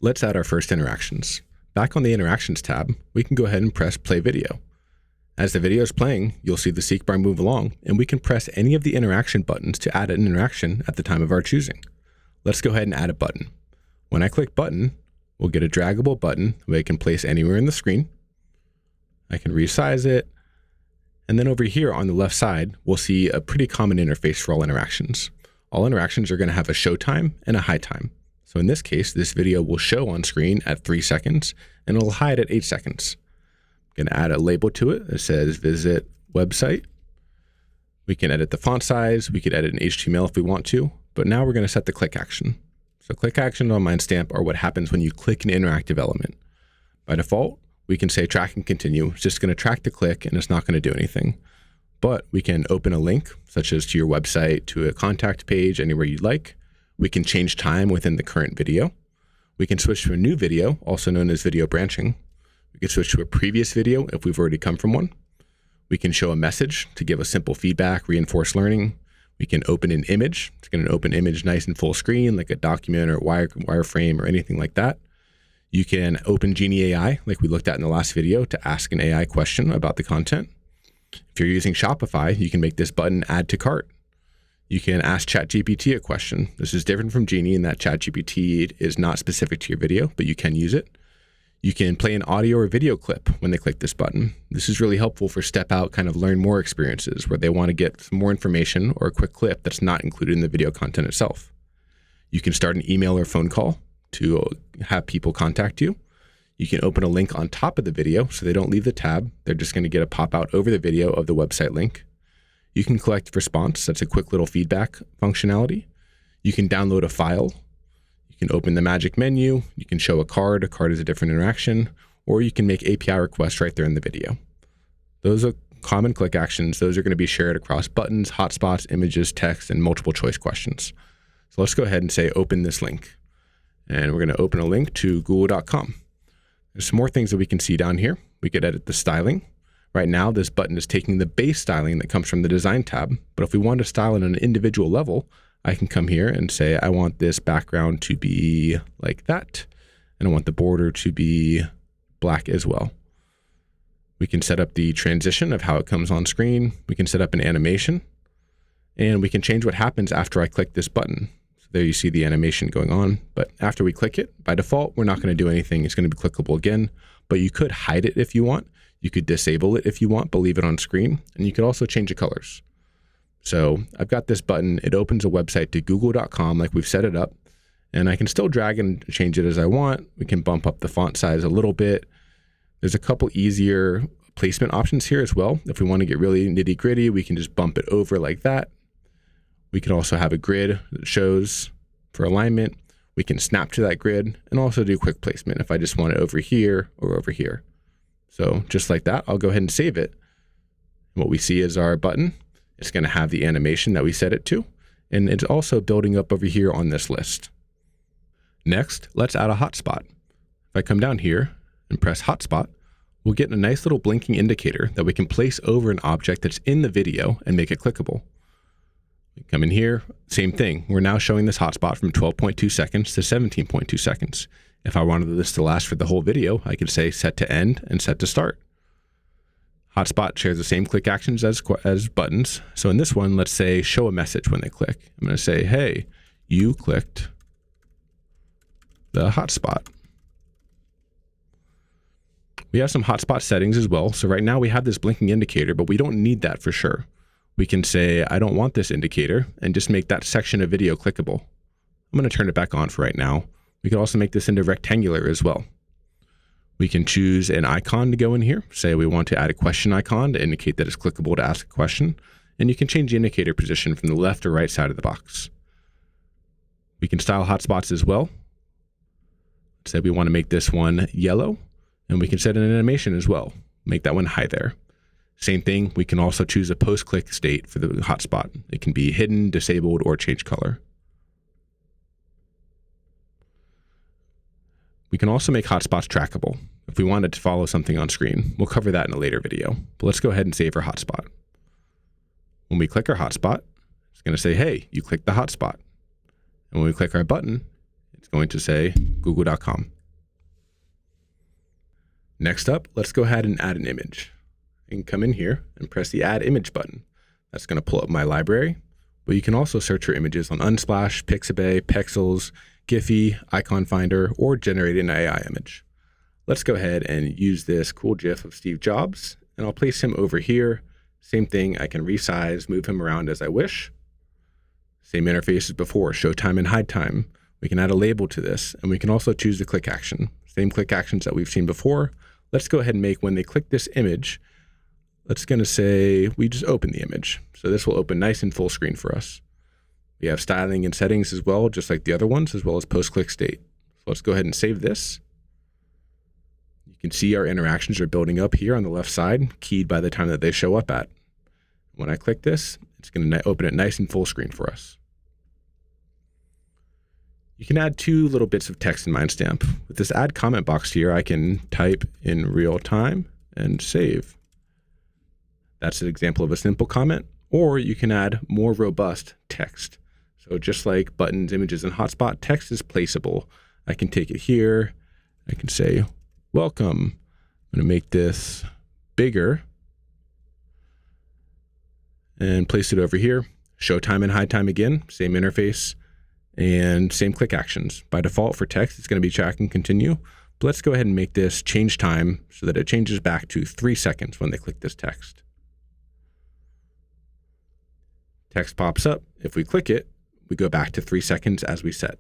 let's add our first interactions. Back on the Interactions tab, we can go ahead and press Play Video. As the video is playing, you'll see the seek bar move along, and we can press any of the interaction buttons to add an interaction at the time of our choosing. Let's go ahead and add a button. When I click Button, we'll get a draggable button that I can place anywhere in the screen. I can resize it. And then over here on the left side, we'll see a pretty common interface for all interactions. All interactions are going to have a show time and a hide time. So in this case, this video will show on screen at 3 seconds and it'll hide at 8 seconds. I'm going to add a label to it that says visit website. We can edit the font size. We could edit in HTML if we want to, but now we're going to set the click action. So click action on Mindstamp are what happens when you click an interactive element. By default, we can say track and continue. It's just going to track the click and it's not going to do anything. But we can open a link, such as to your website, to a contact page, anywhere you'd like. We can change time within the current video. We can switch to a new video, also known as video branching. We can switch to a previous video if we've already come from one. We can show a message to give us simple feedback, reinforce learning. We can open an image. It's going to open image nice and full screen, like a document or wireframe or anything like that. You can open Genie AI, like we looked at in the last video, to ask an AI question about the content. If you're using Shopify, you can make this button add to cart. You can ask ChatGPT a question. This is different from Genie in that ChatGPT is not specific to your video, but you can use it. You can play an audio or video clip when they click this button. This is really helpful for step out, kind of learn more experiences where they want to get some more information or a quick clip that's not included in the video content itself. You can start an email or phone call to have people contact you. You can open a link on top of the video so they don't leave the tab. They're just going to get a pop out over the video of the website link. You can collect response. That's a quick little feedback functionality. You can download a file. You can open the magic menu. You can show a card. A card is a different interaction. Or you can make API requests right there in the video. Those are common click actions. Those are going to be shared across buttons, hotspots, images, text, and multiple choice questions. So let's go ahead and say open this link. And we're going to open a link to google.com. There's some more things that we can see down here. We could edit the styling. Right now, this button is taking the base styling that comes from the design tab. But if we want to style it on an individual level, I can come here and say, I want this background to be like that. And I want the border to be black as well. We can set up the transition of how it comes on screen. We can set up an animation. And we can change what happens after I click this button. So there you see the animation going on. But after we click it, by default, we're not going to do anything. It's going to be clickable again. But you could hide it if you want. You could disable it if you want, but leave it on screen. And you could also change the colors. So I've got this button. It opens a website to google.com like we've set it up. And I can still drag and change it as I want. We can bump up the font size a little bit. There's a couple easier placement options here as well. If we want to get really nitty gritty, we can just bump it over like that. We can also have a grid that shows for alignment. We can snap to that grid and also do quick placement if I just want it over here or over here. So just like that, I'll go ahead and save it. What we see is our button. It's going to have the animation that we set it to, and it's also building up over here on this list. Next, let's add a hotspot. If I come down here and press hotspot, we'll get a nice little blinking indicator that we can place over an object that's in the video and make it clickable. We come in here, same thing. We're now showing this hotspot from 12.2 seconds to 17.2 seconds. If I wanted this to last for the whole video, I could say set to end and set to start. Hotspot shares the same click actions as buttons. So in this one, let's say show a message when they click. I'm going to say, hey, you clicked the hotspot. We have some hotspot settings as well. So right now we have this blinking indicator, but we don't need that for sure. We can say, I don't want this indicator, and just make that section of video clickable. I'm going to turn it back on for right now. We can also make this into rectangular as well. We can choose an icon to go in here. Say we want to add a question icon to indicate that it's clickable to ask a question. And you can change the indicator position from the left or right side of the box. We can style hotspots as well. Say we want to make this one yellow, and we can set an animation as well. Make that one high there. Same thing, we can also choose a post-click state for the hotspot. It can be hidden, disabled, or change color. We can also make hotspots trackable. If we wanted to follow something on screen, we'll cover that in a later video. But let's go ahead and save our hotspot. When we click our hotspot, it's going to say, hey, you clicked the hotspot. And when we click our button, It's going to say google.com. Next up, let's go ahead and add an image. You can come in here and press the Add Image button. That's going to pull up my library, but you can also search for images on Unsplash, Pixabay, Pexels, Giphy, Icon Finder, or generate an AI image. Let's go ahead and use this cool GIF of Steve Jobs, and I'll place him over here. Same thing, I can resize, move him around as I wish. Same interface as before, show time and hide time. We can add a label to this, and we can also choose the click action. Same click actions that we've seen before. Let's go ahead and make, when they click this image, let's going to say we just open the image. So this will open nice and full screen for us. We have styling and settings as well, just like the other ones, as well as post-click state. So let's go ahead and save this. You can see our interactions are building up here on the left side, keyed by the time that they show up at. When I click this, it's going to open it nice and full screen for us. You can add two little bits of text in Mindstamp. With this add comment box here, I can type in real time and save. That's an example of a simple comment, or you can add more robust text. So just like buttons, images, and hotspot, text is placeable. I can take it here. I can say, welcome. I'm going to make this bigger and place it over here. Show time and hide time again, same interface and same click actions. By default for text, it's going to be track and continue. But let's go ahead and make this change time so that it changes back to 3 seconds when they click this text. Text pops up. If we click it, we go back to 3 seconds as we set.